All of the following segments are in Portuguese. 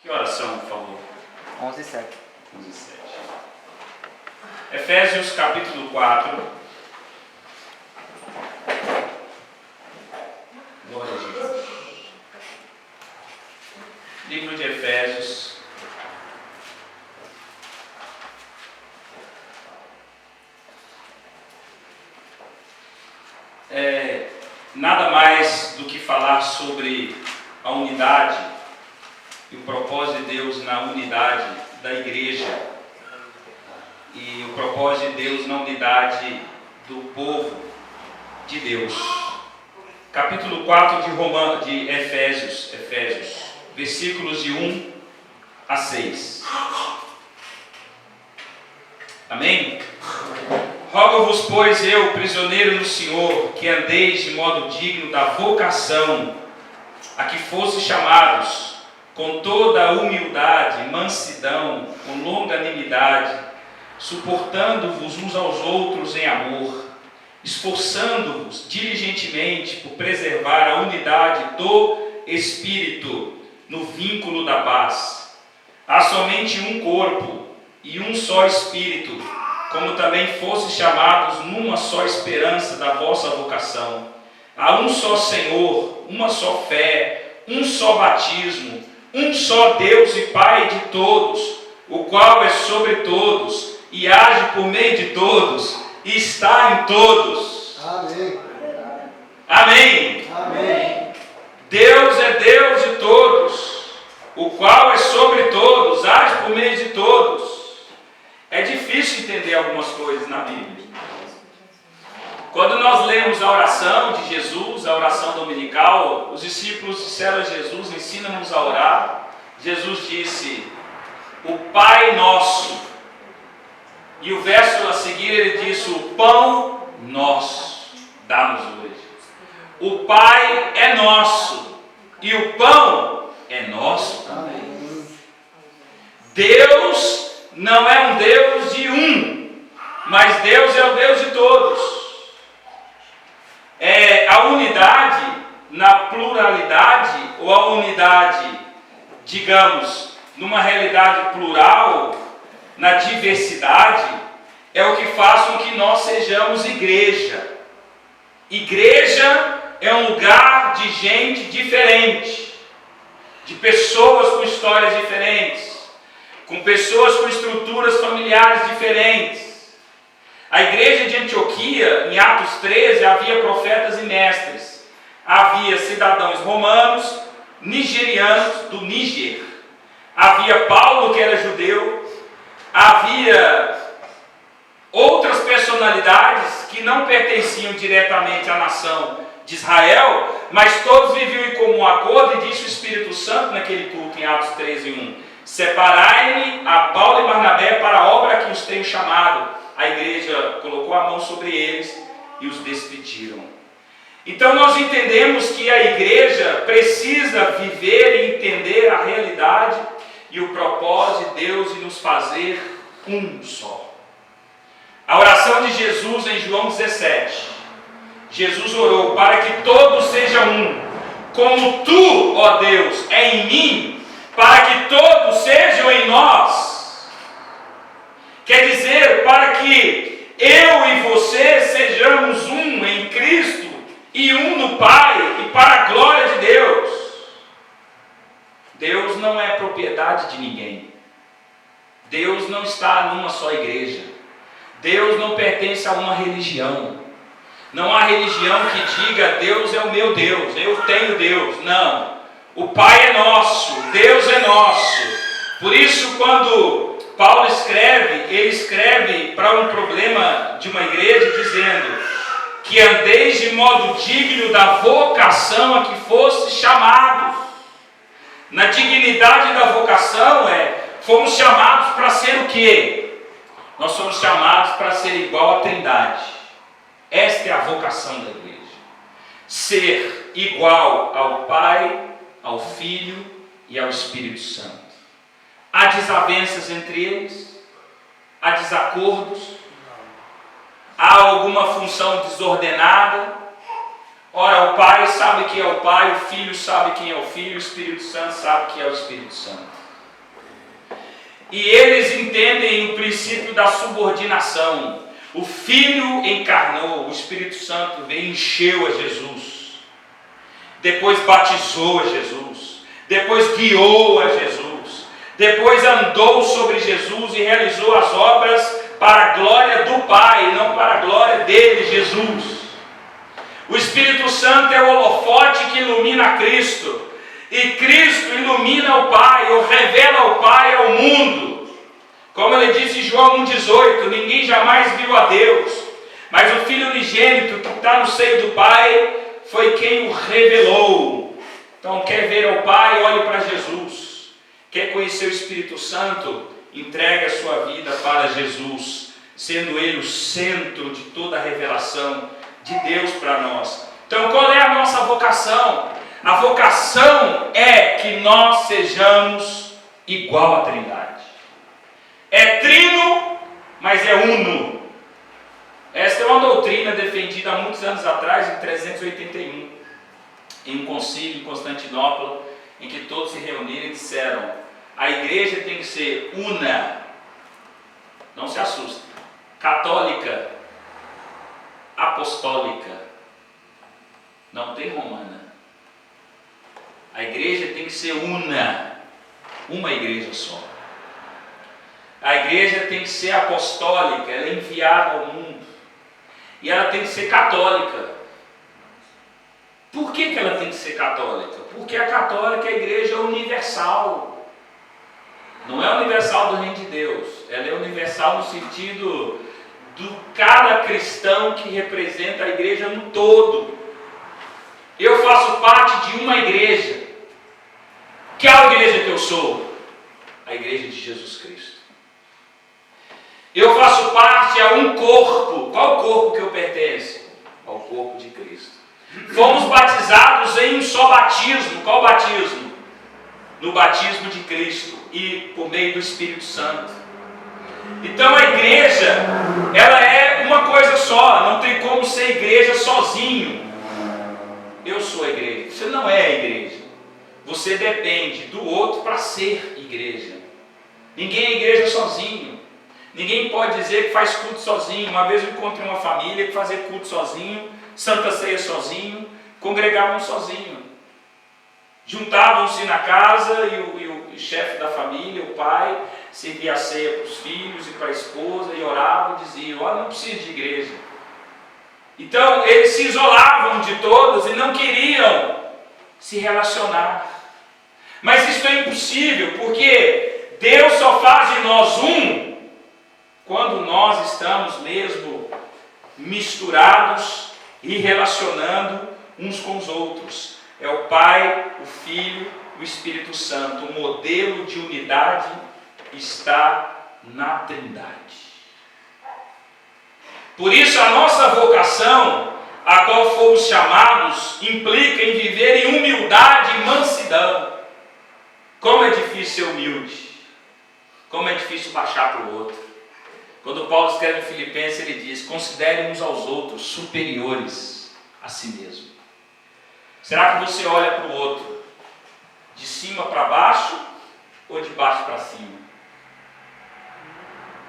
Que oração, por favor? 11:7. 11:7. Efésios capítulo 4. Glória a Jesus. Livro de Efésios. Nada mais do que falar sobre a unidade e o propósito de Deus na unidade da igreja e o propósito de Deus na unidade do povo de Deus. Capítulo 4 de Efésios, versículos de 1 a 6. Amém? Rogo-vos, pois, eu, prisioneiro no Senhor, que andeis de modo digno da vocação a que fostes chamados, com toda a humildade, mansidão, com longanimidade, suportando-vos uns aos outros em amor, esforçando-vos diligentemente por preservar a unidade do Espírito no vínculo da paz. Há somente um corpo e um só Espírito, como também fostes chamados numa só esperança da vossa vocação. Há um só Senhor, uma só fé, um só batismo, um só Deus e Pai de todos, o qual é sobre todos e age por meio de todos e está em todos. Amém. Amém. Amém. Deus é Deus de todos, o qual é sobre todos, age por meio de todos. É difícil entender algumas coisas na Bíblia. Quando nós lemos a oração de Jesus, a oração dominical, os discípulos disseram a Jesus: ensina-nos a orar. Jesus disse: o Pai nosso. E o verso a seguir ele disse: o pão nosso dá-nos hoje. O Pai é nosso e o pão é nosso também. Deus não é um Deus de um, mas Deus é o Deus de todos. A unidade na pluralidade, ou a unidade, digamos, numa realidade plural, na diversidade, é o que faz com que nós sejamos igreja. Igreja é um lugar de gente diferente, de pessoas com histórias diferentes, com pessoas com estruturas familiares diferentes. A igreja de Antioquia, em Atos 13, havia profetas e mestres. Havia cidadãos romanos, nigerianos do Níger. Havia Paulo, que era judeu. Havia outras personalidades que não pertenciam diretamente à nação de Israel, mas todos viviam em comum acordo, e disse o Espírito Santo naquele culto em Atos 13:1: separai-me a Paulo e Barnabé para a obra que os tenho chamado. A igreja colocou a mão sobre eles e os despediram. Então nós entendemos que a igreja precisa viver e entender a realidade e o propósito de Deus em nos fazer um só. A oração de Jesus em João 17. Jesus orou para que todos sejam um, como tu, ó Deus, é em mim, para que todos sejam em nós. Quer dizer, para que eu e você sejamos um em Cristo e um no Pai, e para a glória de Deus. Deus não é propriedade de ninguém. Deus não está numa só igreja. Deus não pertence a uma religião. Não há religião que diga: Deus é o meu Deus, eu tenho Deus. Não. O Pai é nosso, Deus é nosso. Por isso, quando Paulo escreve, ele escreve para um problema de uma igreja, dizendo que andeis de modo digno da vocação a que fosse chamado. Na dignidade da vocação fomos chamados para ser o quê? Nós somos chamados para ser igual à Trindade. Esta é a vocação da igreja. Ser igual ao Pai, ao Filho e ao Espírito Santo. Há desavenças entre eles? Há desacordos? Há alguma função desordenada? Ora, o Pai sabe quem é o Pai, o Filho sabe quem é o Filho, o Espírito Santo sabe quem é o Espírito Santo. e eles entendem o princípio da subordinação. O Filho encarnou, o Espírito Santo veio e encheu a Jesus, depois batizou a Jesus, depois guiou a Jesus, depois andou sobre Jesus e realizou as obras para a glória do Pai, não para a glória dele, Jesus. O Espírito Santo é o holofote que ilumina Cristo, e Cristo ilumina o Pai, ou revela o Pai ao mundo. Como ele disse em João 1,18, ninguém jamais viu a Deus, mas o Filho unigênito que está no seio do Pai foi quem o revelou. Então, quer ver ao Pai, olhe para Jesus. Quer conhecer o Espírito Santo, entregue a sua vida para Jesus, sendo Ele o centro de toda a revelação de Deus para nós. Então, qual é a nossa vocação? A vocação é que nós sejamos igual à Trindade. É trino, mas é uno. Esta é uma doutrina defendida há muitos anos atrás, em 381, em um concílio em Constantinopla, em que todos se reuniram e disseram: a igreja tem que ser una, não se assusta, católica, apostólica, não tem romana. A igreja tem que ser una, uma igreja só. A igreja tem que ser apostólica, ela é enviada ao mundo. E ela tem que ser católica. Por que ela tem que ser católica? Porque a católica é a igreja universal. Não é universal do reino de Deus. Ela é universal no sentido do cada cristão que representa a igreja no todo. Eu faço parte de uma igreja. Qual igreja que eu sou? A igreja de Jesus Cristo. Eu faço parte a um corpo. Qual corpo que eu pertenço? Ao corpo de Cristo. Fomos batizados em um só batismo. Qual batismo? No batismo de Cristo e por meio do Espírito Santo. Então a igreja, ela é uma coisa só. Não tem como ser igreja sozinho. Eu sou a igreja. Você não é a igreja. Você depende do outro para ser igreja. Ninguém é igreja sozinho. Ninguém pode dizer que faz culto sozinho. Uma vez eu encontrei uma família que fazia culto sozinho, Santa Ceia sozinho, congregavam sozinho. Juntavam-se na casa e o chefe da família, o pai, servia a ceia para os filhos e para a esposa e orava e dizia: olha, não preciso de igreja. Então eles se isolavam de todos e não queriam se relacionar. Mas isso é impossível, porque Deus só faz de nós um quando nós estamos mesmo misturados e relacionando uns com os outros. É o Pai, o Filho, o Espírito Santo. O modelo de unidade está na Trindade. Por isso a nossa vocação, a qual fomos chamados, implica em viver em humildade e mansidão. Como é difícil ser humilde. Como é difícil baixar para o outro. Quando Paulo escreve em Filipenses, ele diz: considere uns aos outros superiores a si mesmo. Será que você olha para o outro de cima para baixo ou de baixo para cima?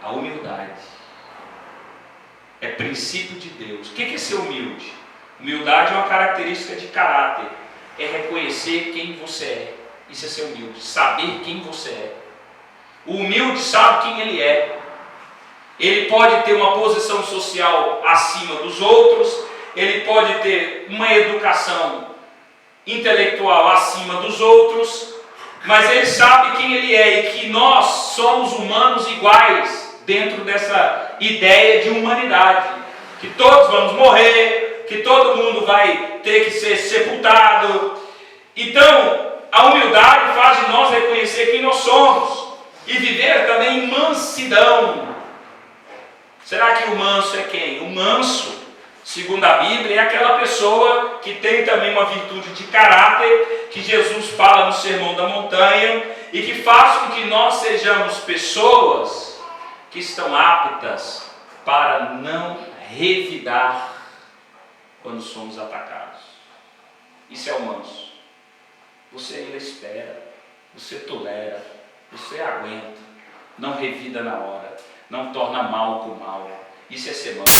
A humildade é princípio de Deus. O que é ser humilde? Humildade é uma característica de caráter. É reconhecer quem você é. Isso é ser humilde. Saber quem você é. O humilde sabe quem ele é. Ele pode ter uma posição social acima dos outros, ele pode ter uma educação intelectual acima dos outros, mas ele sabe quem ele é e que nós somos humanos iguais dentro dessa ideia de humanidade, que todos vamos morrer, que todo mundo vai ter que ser sepultado. Então, a humildade faz de nós reconhecer quem nós somos e viver também em mansidão. Será que o manso é quem? O manso, segundo a Bíblia, é aquela pessoa que tem também uma virtude de caráter, que Jesus fala no Sermão da Montanha, e que faz com que nós sejamos pessoas que estão aptas para não revidar quando somos atacados. Isso é o manso. Você ainda espera, você tolera, você aguenta. não revida na hora, não torna mal com mal. Isso é ser manso.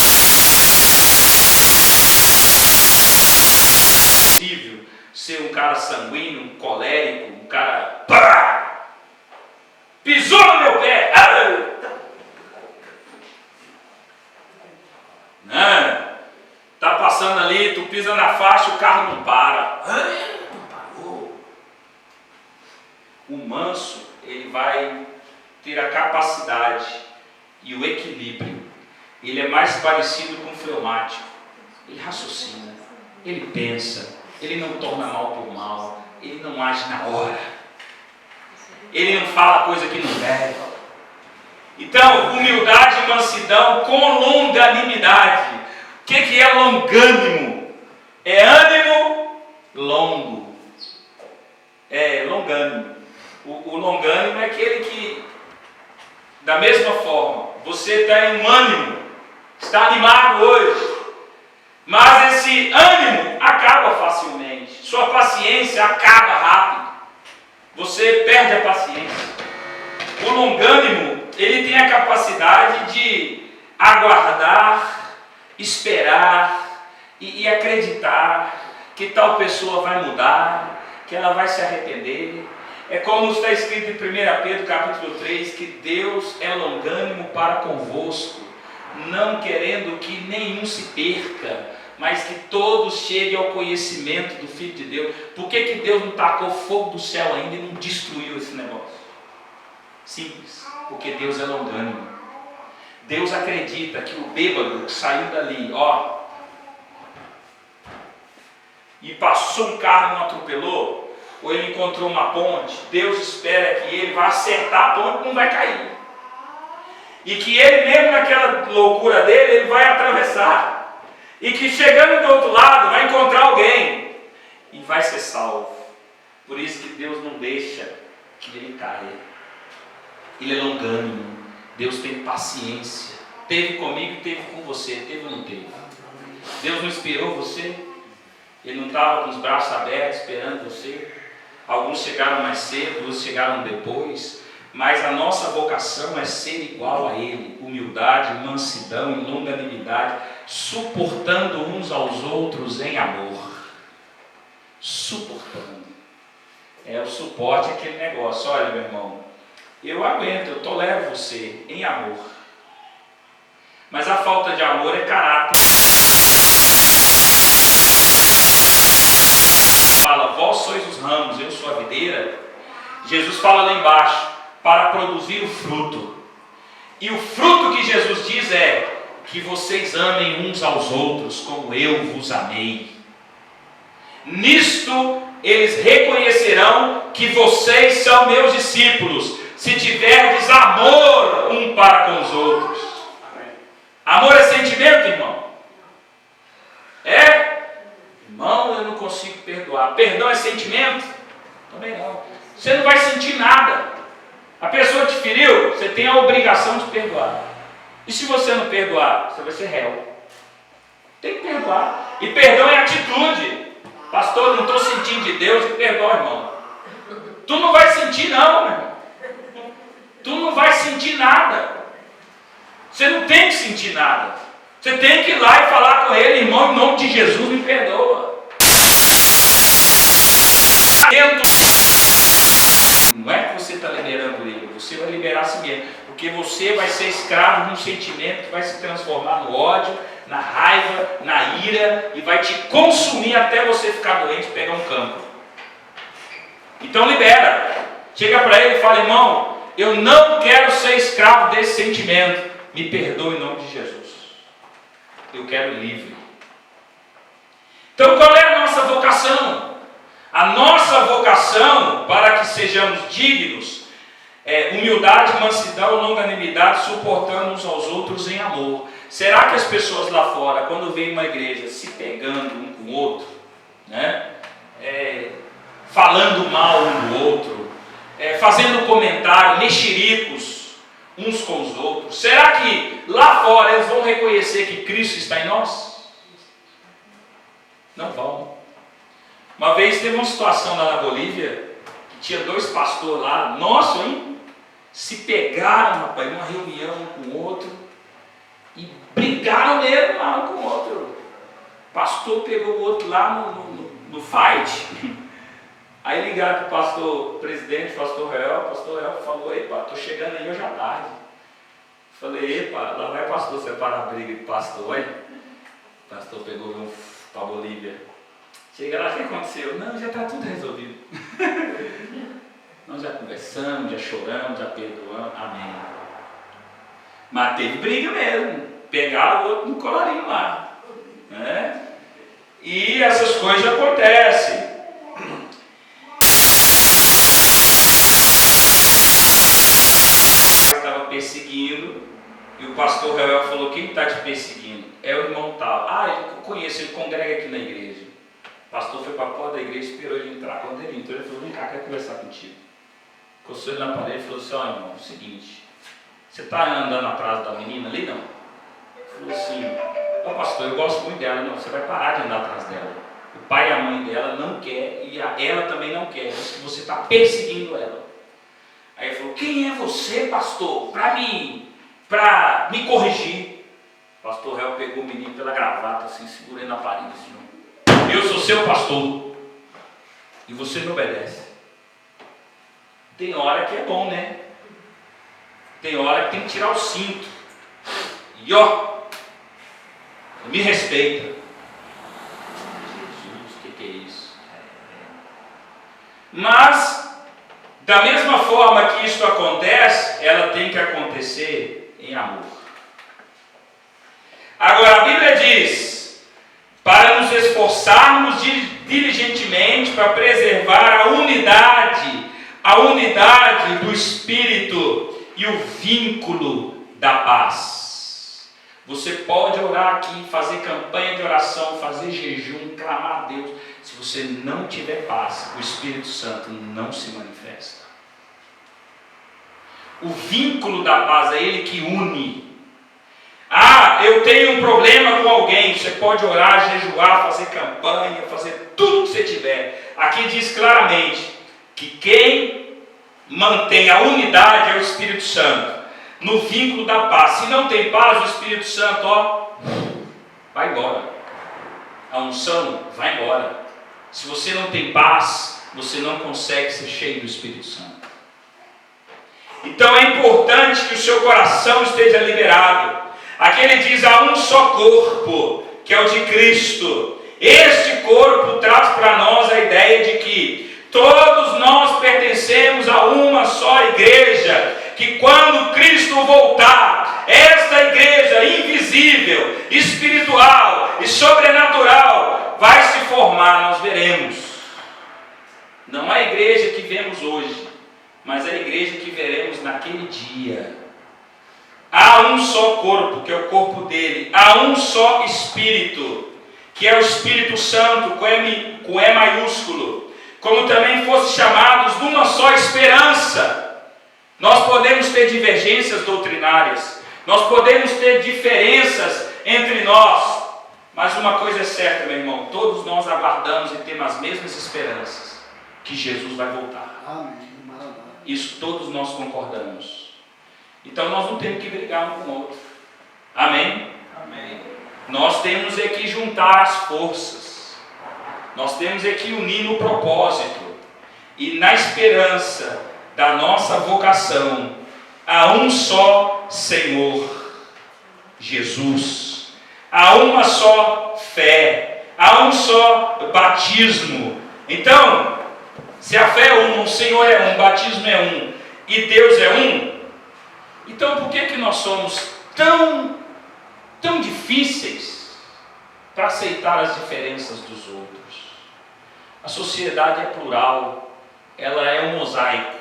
É possível ser um cara sanguíneo, um colérico, um cara... Pá! Pisou no meu pé! Não. Tá passando ali, tu pisa na faixa, o carro não para. Não parou. O manso, ele vai ter a capacidade e o equilíbrio. Ele é mais parecido com o fleumático. Ele raciocina, ele pensa, ele não torna mal por mal, ele não age na hora, ele não fala coisa que não deve. Então, humildade e mansidão com longanimidade. O que é longânimo? É ânimo longo. É longânimo. O longânimo é aquele que, da mesma forma, você tem um ânimo, está animado hoje, mas esse ânimo acaba facilmente. Sua paciência acaba rápido. Você perde a paciência. O longânimo, ele tem a capacidade de aguardar, esperar e acreditar que tal pessoa vai mudar, que ela vai se arrepender. É como está escrito em 1 Pedro capítulo 3, que Deus é longânimo para convosco, não querendo que nenhum se perca, mas que todos cheguem ao conhecimento do Filho de Deus. Por que Deus não tacou fogo do céu ainda e não destruiu esse negócio? Simples, porque Deus é longânimo. Deus acredita que o bêbado que saiu dali, e passou um carro e não atropelou, ou ele encontrou uma ponte, Deus espera que ele vá acertar a ponte e não vai cair. E que ele mesmo naquela loucura dele, ele vai atravessar. E que chegando do outro lado, vai encontrar alguém e vai ser salvo. Por isso que Deus não deixa que ele caia. Ele é longânimo. Deus tem paciência. Teve comigo e teve com você. Teve ou não teve? Deus não esperou você? Ele não estava com os braços abertos esperando você? Alguns chegaram mais cedo, outros chegaram depois. Mas a nossa vocação é ser igual a Ele. Humildade, mansidão e longanimidade, suportando uns aos outros em amor. Suportando. O suporte é aquele negócio. Olha, meu irmão, eu aguento, eu tolero você em amor. Mas a falta de amor é caráter. Fala, vós sois os ramos, eu sou a videira. Jesus fala lá embaixo, para produzir o fruto. E o fruto que Jesus diz é que vocês amem uns aos outros como eu vos amei. Nisto eles reconhecerão que vocês são meus discípulos, se tiverdes amor um para com os outros. Amor é sentimento, irmão? É? Irmão, eu não consigo perdoar. Perdão é sentimento? Também não. Você não vai sentir nada. A pessoa te feriu, você tem a obrigação de perdoar. E se você não perdoar, você vai ser réu. Tem que perdoar. E perdão é atitude. Pastor, não estou sentindo de Deus, e perdoa, irmão. Tu não vai sentir não, meu irmão. Tu não vai sentir nada. Você não tem que sentir nada. Você tem que ir lá e falar com ele, irmão, em nome de Jesus, me perdoa. Não é que você está liberando ele, você vai liberar a si mesmo, porque você vai ser escravo de um sentimento que vai se transformar no ódio, na raiva, na ira, e vai te consumir até você ficar doente e pegar um cancro. Então libera, chega para ele e fala, irmão, eu não quero ser escravo desse sentimento, me perdoe em nome de Jesus, eu quero livre. Então qual é a nossa vocação? A nossa vocação, para que sejamos dignos, é humildade, mansidão, longanimidade, suportando uns aos outros em amor. Será que as pessoas lá fora, quando veem uma igreja se pegando um com o outro, né, falando mal um do outro, fazendo comentário, mexericos uns com os outros, será que lá fora eles vão reconhecer que Cristo está em nós? Não vão. Uma vez teve uma situação lá na Bolívia, que tinha 2 pastores lá, nossa, hein? se pegaram, rapaz, numa reunião um com o outro, e brigaram mesmo lá um com o outro. O pastor pegou o outro lá no fight. Aí ligaram para o pastor presidente, pastor Real falou: epa, estou chegando aí hoje à tarde. Falei: epa, lá vai pastor separar a briga de pastor, olha. O pastor pegou um para a Bolívia. Chega lá, o que aconteceu? Não, já está tudo resolvido. Nós já conversamos, já choramos, já perdoamos, amém. Mas teve briga mesmo, pegaram o outro no colarinho lá, né? E essas coisas acontecem. Estava perseguindo, e o pastor Real falou: quem está te perseguindo? É o irmão tal. Eu conheço, ele congrega aqui na igreja. O pastor foi para a porta da igreja, esperou ele entrar. Quando ele entrou, ele falou: vem cá, quero conversar contigo. Encostou ele na parede e falou assim: ó, irmão, é o seguinte, você está andando atrás da menina ali, não? Ele falou assim: ó, pastor, eu gosto muito dela. Não, você vai parar de andar atrás dela. O pai e a mãe dela não quer, e ela também não quer. Você está perseguindo ela. Aí ele falou: quem é você, pastor, para me corrigir? O pastor Real pegou o menino pela gravata, assim, segurando na parede, assim: eu sou seu pastor, e você me obedece. Tem hora que é bom, né? Tem hora que tem que tirar o cinto. E ó, me respeita. Jesus, o que é isso? Mas, da mesma forma que isso acontece, ela tem que acontecer em amor. Agora, a Bíblia diz: para nos esforçarmos diligentemente para preservar a unidade do Espírito e o vínculo da paz. Você pode orar aqui, fazer campanha de oração, fazer jejum, clamar a Deus. Se você não tiver paz, o Espírito Santo não se manifesta. O vínculo da paz é ele que une. Eu tenho um problema com alguém. Você pode orar, jejuar, fazer campanha, fazer tudo que você tiver. Aqui diz claramente que quem mantém a unidade é o Espírito Santo, no vínculo da paz. Se não tem paz, o Espírito Santo, vai embora. A unção vai embora. Se você não tem paz, você não consegue ser cheio do Espírito Santo. Então é importante que o seu coração esteja liberado. Aqui ele diz: há um só corpo, que é o de Cristo. Este corpo traz para nós a ideia de que todos nós pertencemos a uma só igreja, que quando Cristo voltar, esta igreja invisível, espiritual e sobrenatural vai se formar, nós veremos. Não a igreja que vemos hoje, mas a igreja que veremos naquele dia. Há um só corpo, que é o corpo dele. Há um só Espírito, que é o Espírito Santo, com E maiúsculo. Como também fosse chamados numa só esperança. Nós podemos ter divergências doutrinárias, nós podemos ter diferenças entre nós, mas uma coisa é certa, meu irmão: todos nós aguardamos e temos as mesmas esperanças, que Jesus vai voltar. Amém. Isso todos nós concordamos. Então nós não temos que brigar um com o outro. Amém? Amém. Nós temos é que juntar as forças. Nós temos é que unir no propósito. E na esperança da nossa vocação, há um só Senhor, Jesus. Há uma só fé. Há um só batismo. Então, se a fé é uma, o Senhor é um, o batismo é um, e Deus é um, então por que nós somos tão difíceis para aceitar as diferenças dos outros? A sociedade é plural, ela é um mosaico.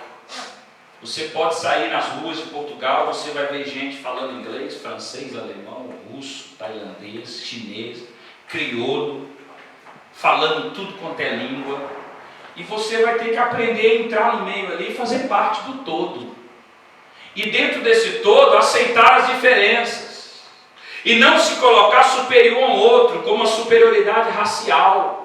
Você pode sair nas ruas de Portugal, você vai ver gente falando inglês, francês, alemão, russo, tailandês, chinês, crioulo, falando tudo quanto é língua. E você vai ter que aprender a entrar no meio ali e fazer parte do todo. E dentro desse todo, aceitar as diferenças. E não se colocar superior ao outro, como a superioridade racial.